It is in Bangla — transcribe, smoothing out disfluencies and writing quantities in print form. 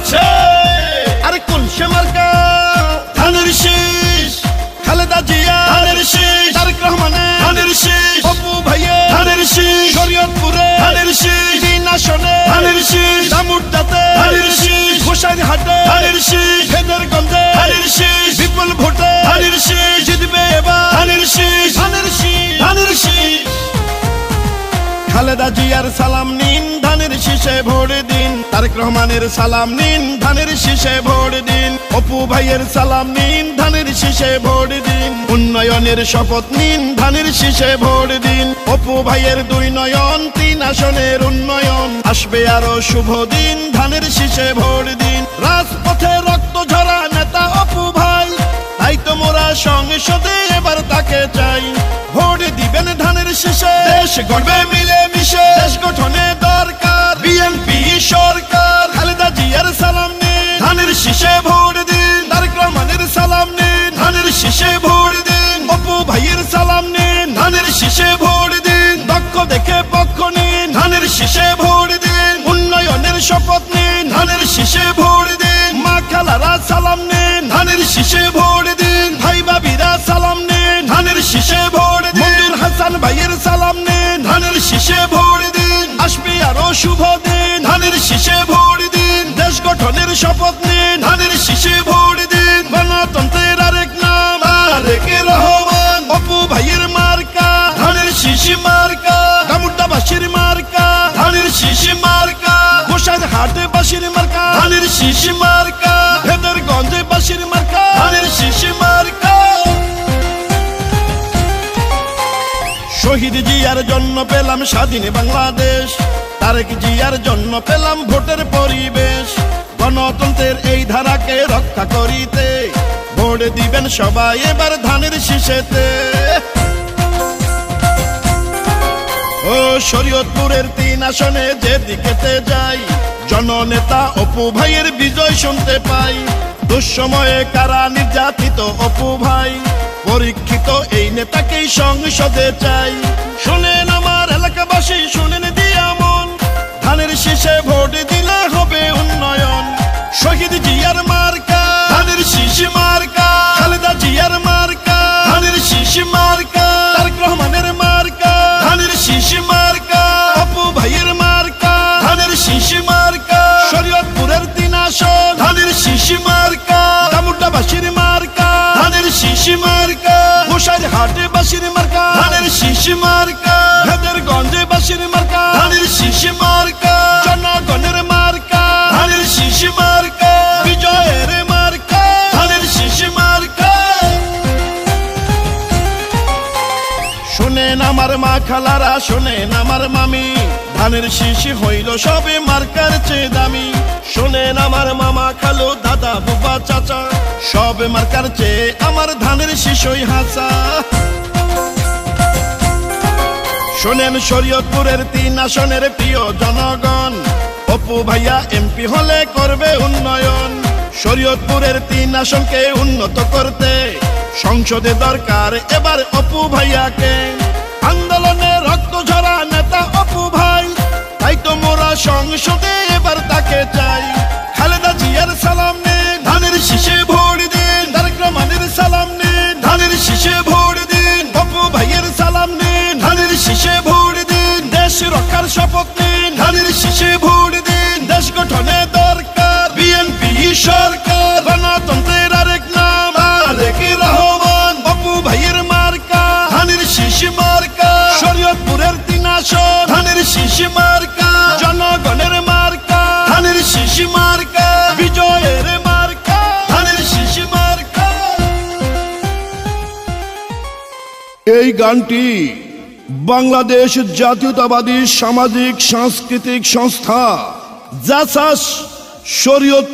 আছে আরে কোন সে মার্কা ধানের শীষ খালেদা জিয়া ধানের শীষ তারেক রহমানের ধানের শীষ অপু ভাইয়া ধানের শীষ শরীয়তপুরে ধানের শীষ তিন আসনে ধানের শীষ দামুড়দাতে ধানের শীষ গোসাইরহাটে ধানের শীষ হেদারগঞ্জে ধানের শীষ বিপুল ভোটে ধানের শীষ জিতবে এবার ধানের শীষ ধানের শীষ ধানের শীষ খালেদা জিয়ার সালাম নিন ধানের শীষে ভোট দিন তারেক রহমানের সালাম নিন ধানের শীষে ভোট দিন অপু ভাইয়ের সালাম নিন ধানের শীষে ভোট দিন উন্নয়নের শপথ নিন ধানের শীষে ভোট দিন অপু ভাইয়ের দুই নয়ন তিন আসনের উন্নয়ন আসবে আরো শুভ দিন ধানের শীষে ভোট দিন রাজপথে রক্ত ঝরা নেতা অপু ভাই তাই তো মোরা সংসদে এবার তাকে চাই ভোট দিবেন ধানের শীষে দেশ গড়বে মিলে মিশে দেশ গঠনে দরকার বিএনপি সরকার খালেদা জিয়ার সালাম নিন ধানের শীষে ভোট দিন তারেক রহমানের সালাম নিন ধানের শীষে ভোট দিন অপু ভাইয়ের সালাম নিন ধানের শীষে ভোট দিন দক্ষ দেখে পক্ষ নিন ধানের শীষে ভোট দিন উন্নয়নের শপথ নিন ধানের শীষে ভোট দিন মা খালারা সালাম নিন ধানের শীষে ভোট দিন ভাই বাবিরা সালাম নিন ধানের শীষে ভোট দিন মঞ্জুর হাসান ভাইয়ের সালাম নিন ধানের শীষে ভোট দিন আসবে আরো শুভ দিন ধানের শীষে ভোট দিন দেশ গঠনের শপথ নিন ধানের শীষে ভোট দিন গণতন্ত্রের আরেক নাম তারেক রহমান অপু ভাইয়ের মার্কা ধানের শীষ মার্কা দামুড়দাবাসীর মার্কা ধানের শীষ মার্কা গোসাইরহাটে বাসীর মার্কা ধানের শীষ মার্কা হেদারগঞ্জে বাসীর মার্কা ধানের শীষ মার্কা শহীদ জিয়ার জন্য পেলাম স্বাধীন বাংলাদেশ তারেক জিয়ার জন্য পেলাম ভোটের পরিবেশ গণতন্ত্রের এই ধারাকে রক্ষা করিতে ভোট দিবেন সবাই এবার ধানের শীষেতে ও শরীয়তপুরের তিন আসনে যেদিকেতে যাই জননেতা অপু ভাইয়ের বিজয় শুনতে পাই দুঃসময়ে কারা নির্যাতিত অপু ভাই পরীক্ষিত এই নেতাকেই সংসদে চাই শুনেন আমার এলাকাবাসী শুনেন দিয়া মন ধানের শীষে ভোট দিলে হবে উন্নয়ন শহীদ জিয়ার মার্কা ধানের শীষ মার্কা খালেদা জিয়ার মার্কা ধানের শীষ মার্কা তারেক রহমানের মার্কা ধানের শীষ মার্কা অপু ভাইয়ের মার্কা ধানের শীষ মার্কা শরীয়তপুরের তিন আসন ধানের শীষ মার্কা দামুড়দাবাসীর মার্কা ধানের শীষ মার্কা গোসাইরহাটে বাসীর মার্কা ধানের শীষ মার্কা হেদারগঞ্জে বাসীর মার্কা ধানের শীষ মার্কা জনগণের মার্কা ধানের শীষ মার্কা বিজয়ের মার্কা ধানের শীষ মার্কা শুনেন আমার মা খালারা শুনেন আমার মামি ধানের শীষ হইল সবে মার্কার চেয়ে দামি শুনেন আমার মামা খালু দাদা বুবা চাচা সব মার্কার চেয়ে আমার ধানের শীষই হাসা শোনেন শরীয়তপুরের তিন আসনের প্রিয় জনগণ অপু ভাইয়া এমপি হলে করবে উন্নয়ন শরীয়তপুরের তিন আসনকে উন্নত করতে সংসদে দরকার এবার অপু ভাইয়াকে আন্দোলনে রক্ত ঝরা নেতা অপু ভাই তাই তো মোরা সংসদে এবার তাকে চাই খালেদা জিয়ার সালাম নিন ধানের শীষে ভোট দিন তারেক রহমানের সালাম নিন ধানের শীষে ভোট দিন অপু ভাইয়ের সালাম নিন ধানের শীষে ভোট দিন দেশ রক্ষার শপথ নিন ধানের শীষে ভোট দিন দেশ গঠনে দরকার বিএনপি সরকার গণতন্ত্রের আরেক নাম তারেক রহমান অপু ভাইয়ের মার্কা ধানের শীষ মার্কা শরীয়তপুরের তিন আসন ধানের শীষ মার্কা জনগণের মার্কা ধানের শীষ মার্কা বিজয়ের মার্কা ধানের শীষ মার্কা। এই গানটি বাংলাদেশ জাতীয়তাবাদী সামাজিক সাংস্কৃতিক সংস্থা জাসাস শরীয়তপুর